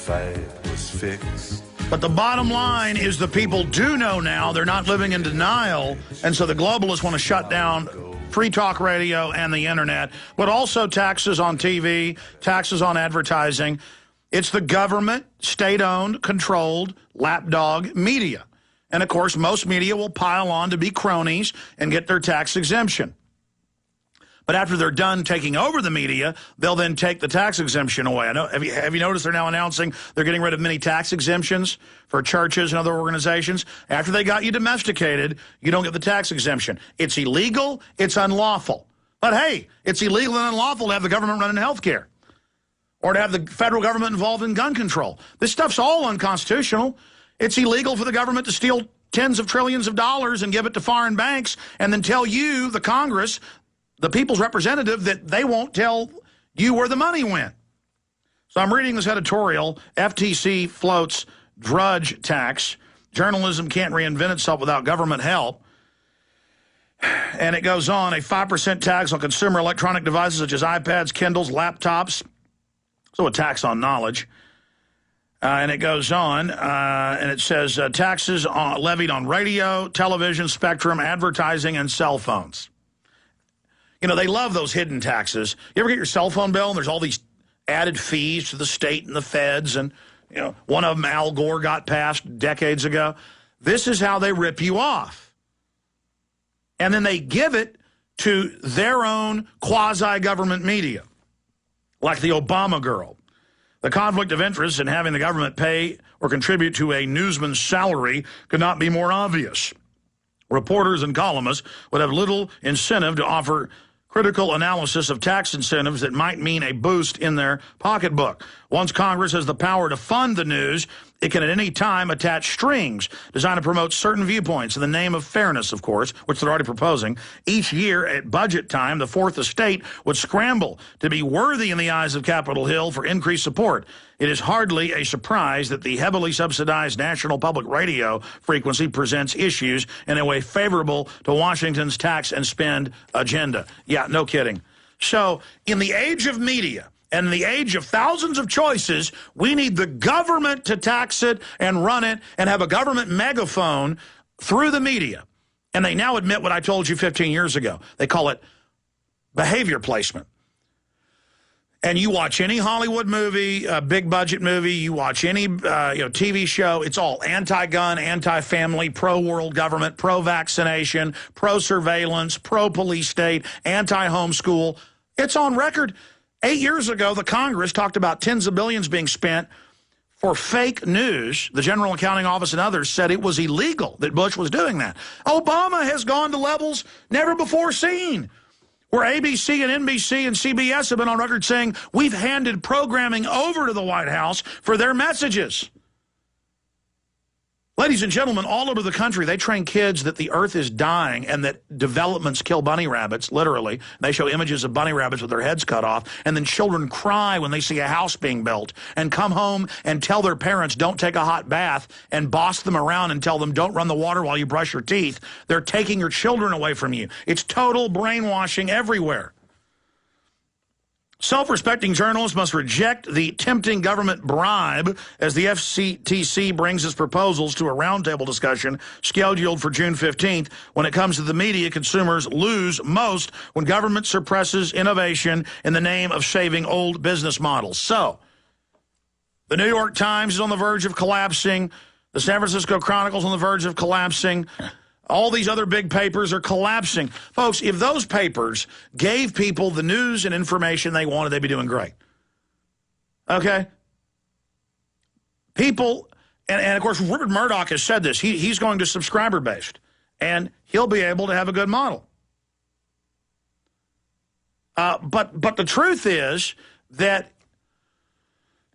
fight was fixed. But the bottom line is the people do know now. They're not living in denial. And so the globalists want to shut down free talk radio and the internet, but also taxes on TV, taxes on advertising. It's the government, state-owned, controlled, lapdog media. And, of course, most media will pile on to be cronies and get their tax exemption. But after they're done taking over the media, they'll then take the tax exemption away. I know. Have you noticed they're now announcing they're getting rid of many tax exemptions for churches and other organizations? After they got you domesticated, you don't get the tax exemption. It's illegal. It's unlawful. But, hey, it's illegal and unlawful to have the government running health care or to have the federal government involved in gun control. This stuff's all unconstitutional. It's illegal for the government to steal tens of trillions of dollars and give it to foreign banks and then tell you, the Congress, the people's representative, that they won't tell you where the money went. So I'm reading this editorial, FTC floats drudge tax. Journalism can't reinvent itself without government help. And it goes on, a 5% tax on consumer electronic devices such as iPads, Kindles, laptops. So a tax on knowledge. And it goes on, and it says taxes levied on radio, television, spectrum, advertising, and cell phones. You know, they love those hidden taxes. You ever get your cell phone bill and there's all these added fees to the state and the feds, and, you know, one of them, Al Gore, got passed decades ago. This is how they rip you off. And then they give it to their own quasi-government media, like the Obama girl. The conflict of interest in having the government pay or contribute to a newsman's salary could not be more obvious. Reporters and columnists would have little incentive to offer critical analysis of tax incentives that might mean a boost in their pocketbook. Once Congress has the power to fund the news, it can at any time attach strings designed to promote certain viewpoints in the name of fairness, of course, which they're already proposing. Each year at budget time, the Fourth Estate would scramble to be worthy in the eyes of Capitol Hill for increased support. It is hardly a surprise that the heavily subsidized national public radio frequency presents issues in a way favorable to Washington's tax and spend agenda. Yeah, no kidding. So in the age of media, and in the age of thousands of choices, we need the government to tax it and run it and have a government megaphone through the media. And they now admit what I told you 15 years ago. They call it behavior placement. And you watch any Hollywood movie, big budget movie, you watch any TV show, it's all anti-gun, anti-family, pro-world government, pro-vaccination, pro-surveillance, pro-police state, anti-homeschool. It's on record. 8 years ago, the Congress talked about tens of billions being spent for fake news. The General Accounting Office and others said it was illegal that Bush was doing that. Obama has gone to levels never before seen, where ABC and NBC and CBS have been on record saying we've handed programming over to the White House for their messages. Ladies and gentlemen, all over the country, they train kids that the earth is dying and that developments kill bunny rabbits, literally. They show images of bunny rabbits with their heads cut off, and then children cry when they see a house being built and come home and tell their parents don't take a hot bath and boss them around and tell them don't run the water while you brush your teeth. They're taking your children away from you. It's total brainwashing everywhere. Self-respecting journalists must reject the tempting government bribe as the FCTC brings its proposals to a roundtable discussion scheduled for June 15th. When it comes to the media, consumers lose most when government suppresses innovation in the name of saving old business models. So, the New York Times is on the verge of collapsing. The San Francisco Chronicle is on the verge of collapsing. All these other big papers are collapsing. Folks, if those papers gave people the news and information they wanted, they'd be doing great. Okay? People, and of course, Rupert Murdoch has said this. He's going to subscriber-based, and he'll be able to have a good model. But the truth is that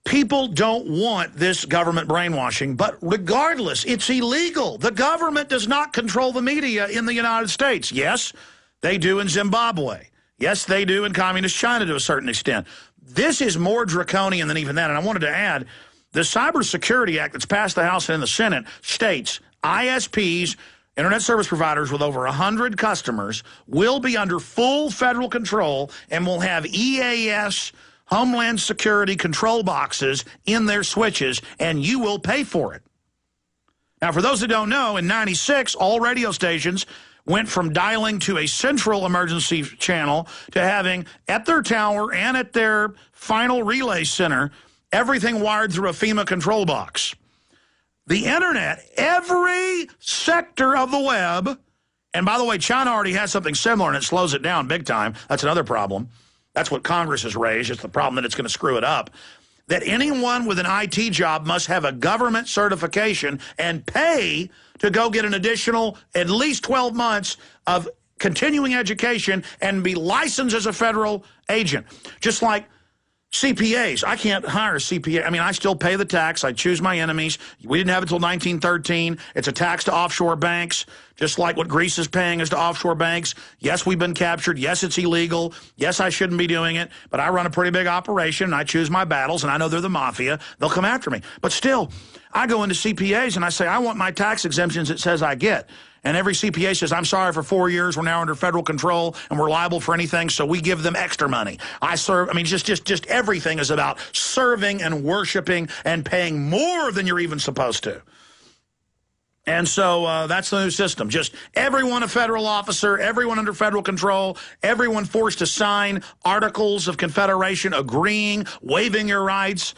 people don't want this government brainwashing, but regardless, it's illegal. The government does not control the media in the United States. Yes, they do in Zimbabwe. Yes, they do in communist China to a certain extent. This is more draconian than even that. And I wanted to add, the Cybersecurity Act that's passed the House and in the Senate states ISPs, internet service providers with over 100 customers, will be under full federal control and will have EAS Homeland Security control boxes in their switches, and you will pay for it. Now, for those that don't know, in '96, all radio stations went from dialing to a central emergency channel to having at their tower and at their final relay center, everything wired through a FEMA control box. The internet, every sector of the web, and by the way, China already has something similar and it slows it down big time. That's another problem. That's what Congress has raised. It's the problem that it's going to screw it up. That anyone with an IT job must have a government certification and pay to go get an additional at least 12 months of continuing education and be licensed as a federal agent. Just like CPAs. I can't hire a CPA. I mean, I still pay the tax. I choose my enemies. We didn't have it until 1913. It's a tax to offshore banks, just like what Greece is paying is to offshore banks. Yes, we've been captured. Yes, it's illegal. Yes, I shouldn't be doing it. But I run a pretty big operation, and I choose my battles, and I know they're the mafia. They'll come after me. But still, I go into CPAs, and I say, I want my tax exemptions it says I get. And every CPA says, I'm sorry, for 4 years, we're now under federal control, and we're liable for anything, so we give them extra money. I mean, just everything is about serving and worshiping and paying more than you're even supposed to. And so that's the new system. Just everyone a federal officer, everyone under federal control, everyone forced to sign articles of confederation agreeing, waiving your rights.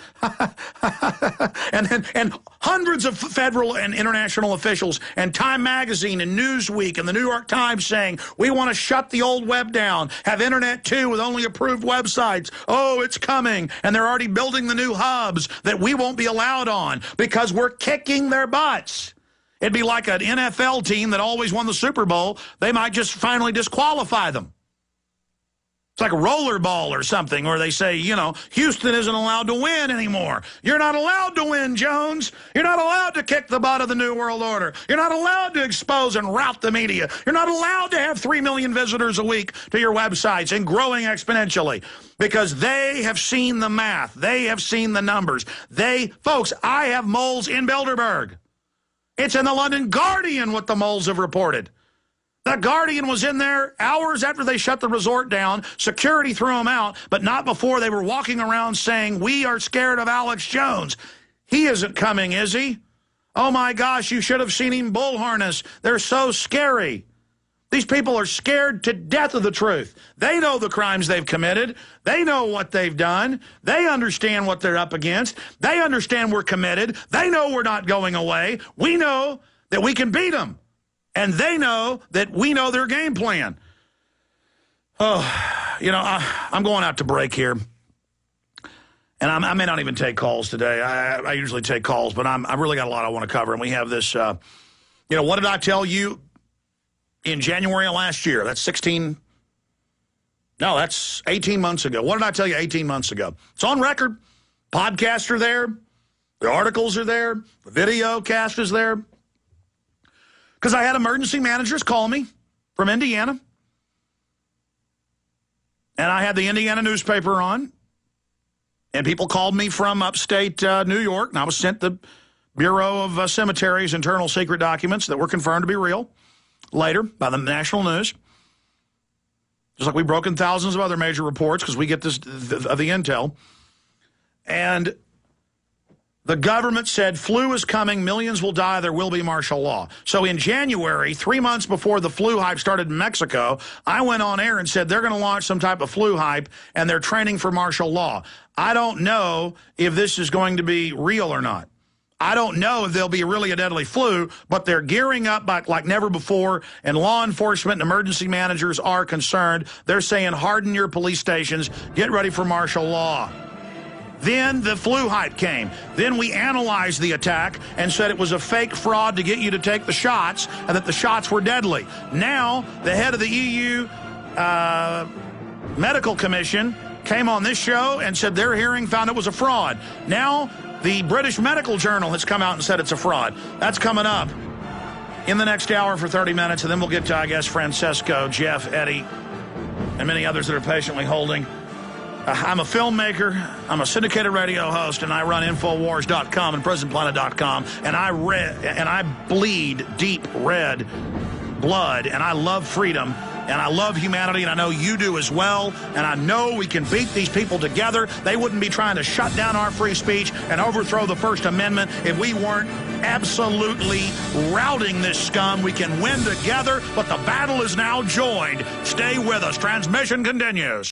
and hundreds of federal and international officials and Time Magazine and Newsweek and the New York Times saying, we want to shut the old web down, have Internet 2 with only approved websites. Oh, it's coming. And they're already building the new hubs that we won't be allowed on because we're kicking their butts. It'd be like an NFL team that always won the Super Bowl. They might just finally disqualify them. It's like a rollerball or something where they say, you know, Houston isn't allowed to win anymore. You're not allowed to win, Jones. You're not allowed to kick the butt of the New World Order. You're not allowed to expose and rout the media. You're not allowed to have 3 million visitors a week to your websites and growing exponentially because they have seen the math. They have seen the numbers. Folks, I have moles in Bilderberg. It's in the London Guardian what the moles have reported. The Guardian was in there hours after they shut the resort down. Security threw them out, but not before they were walking around saying, we are scared of Alex Jones. He isn't coming, is he? Oh, my gosh, you should have seen him bull harness. They're so scary. These people are scared to death of the truth. They know the crimes they've committed. They know what they've done. They understand what they're up against. They understand we're committed. They know we're not going away. We know that we can beat them. And they know that we know their game plan. Oh, you know, I'm going out to break here. And I may not even take calls today. I usually take calls, but I really got a lot I want to cover. And we have this, you know, what did I tell you? In January of last year, that's 18 months ago. What did I tell you 18 months ago? It's on record. Podcasts are there. The articles are there. The video cast is there. Because I had emergency managers call me from Indiana. And I had the Indiana newspaper on. And people called me from upstate New York. And I was sent the Bureau of Cemeteries internal secret documents that were confirmed to be real. Later, by the national news. Just like we've broken thousands of other major reports because we get this the intel. And the government said flu is coming, millions will die, there will be martial law. So in January, 3 months before the flu hype started in Mexico, I went on air and said they're going to launch some type of flu hype and they're training for martial law. I don't know if this is going to be real or not. I don't know if there'll be really a deadly flu, but they're gearing up like never before, and law enforcement and emergency managers are concerned. They're saying harden your police stations, get ready for martial law. Then the flu hype came. Then we analyzed the attack and said it was a fake fraud to get you to take the shots and that the shots were deadly. Now, the head of the EU Medical Commission came on this show and said their hearing found it was a fraud. Now, the British Medical Journal has come out and said it's a fraud. That's coming up in the next hour for 30 minutes, and then we'll get to, I guess, Francesco, Jeff, Eddie, and many others that are patiently holding. I'm a filmmaker, I'm a syndicated radio host, and I run Infowars.com and PrisonPlanet.com, and I bleed deep red blood, and I love freedom, and I love humanity, and I know you do as well, and I know we can beat these people together. They wouldn't be trying to shut down our free speech and overthrow the First Amendment if we weren't absolutely routing this scum. We can win together, but the battle is now joined. Stay with us. Transmission continues.